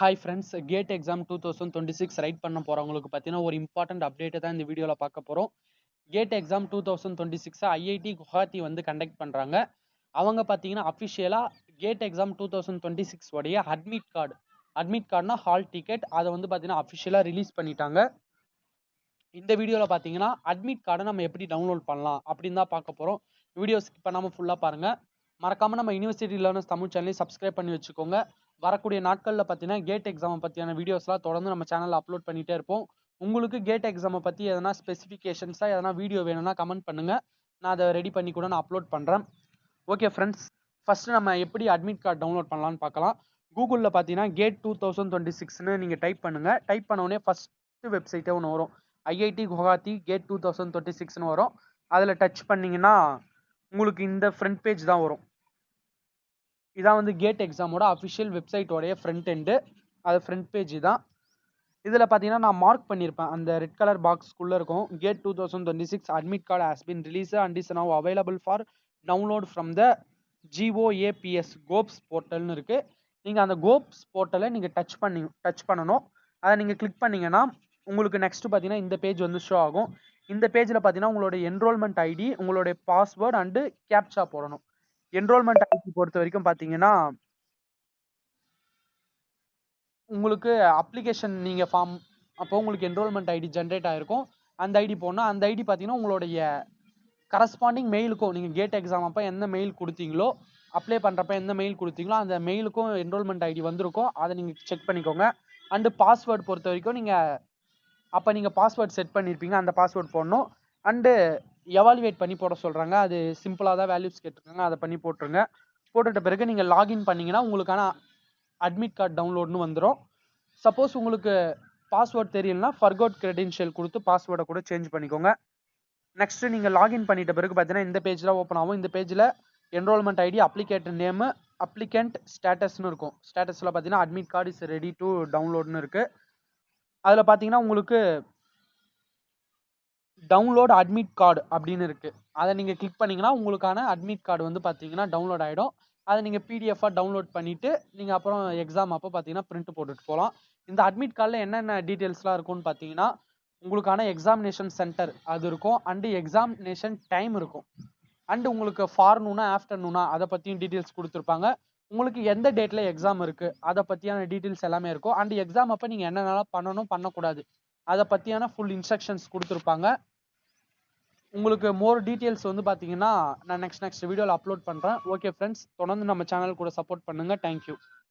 Hi friends, GATE exam 2026 write பண்ண போகிறவங்களுக்கு பார்த்தீங்கன்னா ஒரு இம்பார்ட்டன்ட் அப்டேட்டை தான் இந்த வீடியோவில் பார்க்க போகிறோம். கேட் எக்ஸாம் 2026 ஐஐடி குவஹாத்தி வந்து கண்டக்ட் பண்ணுறாங்க. அவங்க பார்த்தீங்கன்னா அஃபிஷியலாக கேட் எக்ஸாம் 2026 உடைய அட்மிட் கார்டுனா ஹால் டிக்கெட் அதை வந்து பார்த்தீங்கன்னா அஃபிஷியலாக ரிலீஸ் பண்ணிட்டாங்க. இந்த வீடியோவில் பார்த்தீங்கன்னா அட்மிட் கார்டை நம்ம எப்படி டவுன்லோட் பண்ணலாம் அப்படின்னு தான் பார்க்க போகிறோம். வீடியோ ஸ்கிப் பண்ணாமல் ஃபுல்லாக பாருங்கள். மறக்காமல் நம்ம யூனிவர்சிட்டி லேர்னர்ஸ் தமிழ் சேனலையும் சப்ஸ்கிரைப் பண்ணி வச்சுக்கோங்க. வரக்கூடிய நாட்களில் பார்த்தீங்கன்னா கேட் எக்ஸாமை பற்றியான வீடியோஸ்லாம் தொடர்ந்து நம்ம சேனலில் அப்லோட் பண்ணிகிட்டே இருப்போம். உங்களுக்கு கேட் எக்ஸாமை பற்றி எதனா ஸ்பெசிஃபிகேஷன்ஸாக எதனா வீடியோ வேணும்னா கமெண்ட் பண்ணுங்கள். நான் அதை ரெடி பண்ணி கூட நான் அப்லோட் பண்ணுறேன். ஓகே ஃப்ரெண்ட்ஸ், ஃபஸ்ட்டு நம்ம எப்படி அட்மிட் கார்டு டவுன்லோட் பண்ணலான்னு பார்க்கலாம். கூகுளில் பார்த்தீங்கன்னா கேட் 2026ன்னு நீங்கள் டைப் பண்ணுங்கள். டைப் பண்ணோடனே ஃபஸ்ட்டு வெப்சைட்டே ஒன்று வரும். ஐஐடி குவஹாத்தி கேட் 2026ன்னு வரும். அதில் டச் பண்ணிங்கன்னா உங்களுக்கு இந்த ஃப்ரண்ட் பேஜ் தான் வரும். இதான் வந்து கேட் எக்ஸாமோட அஃபிஷியல் வெப்சைட்டோடைய ஃப்ரண்ட் எண்டு. அது ஃப்ரண்ட் பேஜ் தான். இதில் பார்த்தீங்கன்னா நான் மார்க் பண்ணியிருப்பேன். அந்த ரெட் கலர் பாக்ஸ்க்குள்ளே இருக்கும் GATE 2026 admit card has been release and is now available for download from the GOAPS GOAPS போர்ட்டல்னு இருக்குது. நீங்கள் அந்த கோப்ஸ் போர்ட்டலை நீங்கள் டச் பண்ணணும். அதை நீங்கள் கிளிக் பண்ணிங்கன்னா உங்களுக்கு நெக்ஸ்ட் பார்த்தீங்கன்னா இந்த பேஜ் வந்து ஷோ ஆகும். இந்த பேஜில் பார்த்தீங்கன்னா உங்களோட என்ரோல்மெண்ட் ஐடி, உங்களுடைய பாஸ்வேர்டு அண்டு கேப்சா போடணும். என்ரோல்மெண்ட் ஐடி பொறுத்த வரைக்கும் பார்த்தீங்கன்னா உங்களுக்கு அப்ளிகேஷன் நீங்கள் ஃபார்ம் அப்போ உங்களுக்கு என்ரோல்மெண்ட் ஐடி ஜென்ரேட் ஆகிருக்கும். அந்த ஐடி போடணும். அந்த ஐடி பார்த்தீங்கன்னா உங்களுடைய கரஸ்பாண்டிங் மெயிலுக்கும் நீங்கள் கேட் எக்ஸாம் அப்போ எந்த மெயில் கொடுத்தீங்களோ, அப்ளை பண்ணுறப்ப எந்த மெயில் கொடுத்தீங்களோ அந்த மெயிலுக்கும் என்ரோல்மெண்ட் ஐடி வந்திருக்கும். அதை நீங்கள் செக் பண்ணிக்கோங்க. அண்டு பாஸ்வேர்டு பொறுத்த வரைக்கும் நீங்கள் பாஸ்வேர்டு செட் பண்ணியிருப்பீங்க, அந்த பாஸ்வேர்டு போடணும். அண்டு எவாலுவேட் பண்ணி போட சொல்கிறாங்க. அது சிம்பிளாக தான் வேல்யூஸ் கேட்டிருக்காங்க, அதை பண்ணி போட்டுருங்க. போட்டுட்ட பிறகு நீங்கள் லாகின் பண்ணிங்கன்னா உங்களுக்கான அட்மிட் கார்டு டவுன்லோட்னு வந்துடும். சப்போஸ் உங்களுக்கு பாஸ்வேர்டு தெரியலனா ஃபர்கோட் கிரெடென்ஷியல் கொடுத்து பாஸ்வேர்டை கூட சேஞ்ச் பண்ணிக்கோங்க. நெக்ஸ்ட்டு நீங்கள் லாகின் பண்ணிட்ட பிறகு பார்த்தீங்கன்னா இந்த பேஜில் ஓப்பன் ஆகும். இந்த பேஜில் enrolment ID, applicator name, applicant ஸ்டேட்டஸ்னு இருக்கும். ஸ்டேட்டஸில் பார்த்தீங்கன்னா admit card is ready to டவுன்லோட்னு இருக்குது. அதில் பார்த்தீங்கன்னா உங்களுக்கு டவுன்லோட் அட்மிட் கார்டு அப்படின்னு இருக்குது. அதை நீங்கள் கிளிக் பண்ணிங்கன்னா உங்களுக்கான அட்மிட் கார்டு வந்து பார்த்தீங்கன்னா டவுன்லோட் ஆகிடும். அதை நீங்கள் பிடிஎஃபாக டவுன்லோட் பண்ணிவிட்டு நீங்கள் அப்புறம் எக்ஸாம் அப்போ பார்த்தீங்கன்னா பிரிண்ட் போட்டுட்டு போகலாம். இந்த அட்மிட் கார்டில் என்னென்ன டீட்டெயில்ஸ்லாம் இருக்கும்னு பார்த்தீங்கன்னா உங்களுக்கான எக்ஸாமினேஷன் சென்டர் அது இருக்கும். அண்டு எக்ஸாமினேஷன் டைம் இருக்கும். அண்டு உங்களுக்கு ஃபார்னூனா ஆஃப்டர்நூனா அதை பற்றியும் டீட்டெயில்ஸ் கொடுத்துருப்பாங்க. உங்களுக்கு எந்த டேட்டில் எக்ஸாம் இருக்குது அதை பற்றியான டீட்டெயில்ஸ் எல்லாமே இருக்கும். அண்டு எக்ஸாம் அப்போ நீங்கள் என்னென்னலாம் பண்ணணும் பண்ணக்கூடாது அதை பற்றியான ஃபுல் இன்ஸ்ட்ரக்ஷன்ஸ் கொடுத்துருப்பாங்க. உங்களுக்கு மோர் டீட்டெயில்ஸ் வந்து பார்த்தீங்கன்னா நான் நெக்ஸ்ட் வீடியோவில் அப்லோட் பண்ணுறேன். ஓகே ஃப்ரெண்ட்ஸ், தொடர்ந்து நம்ம சேனல் கூட சப்போர்ட் பண்ணுங்கள். தேங்க்யூ.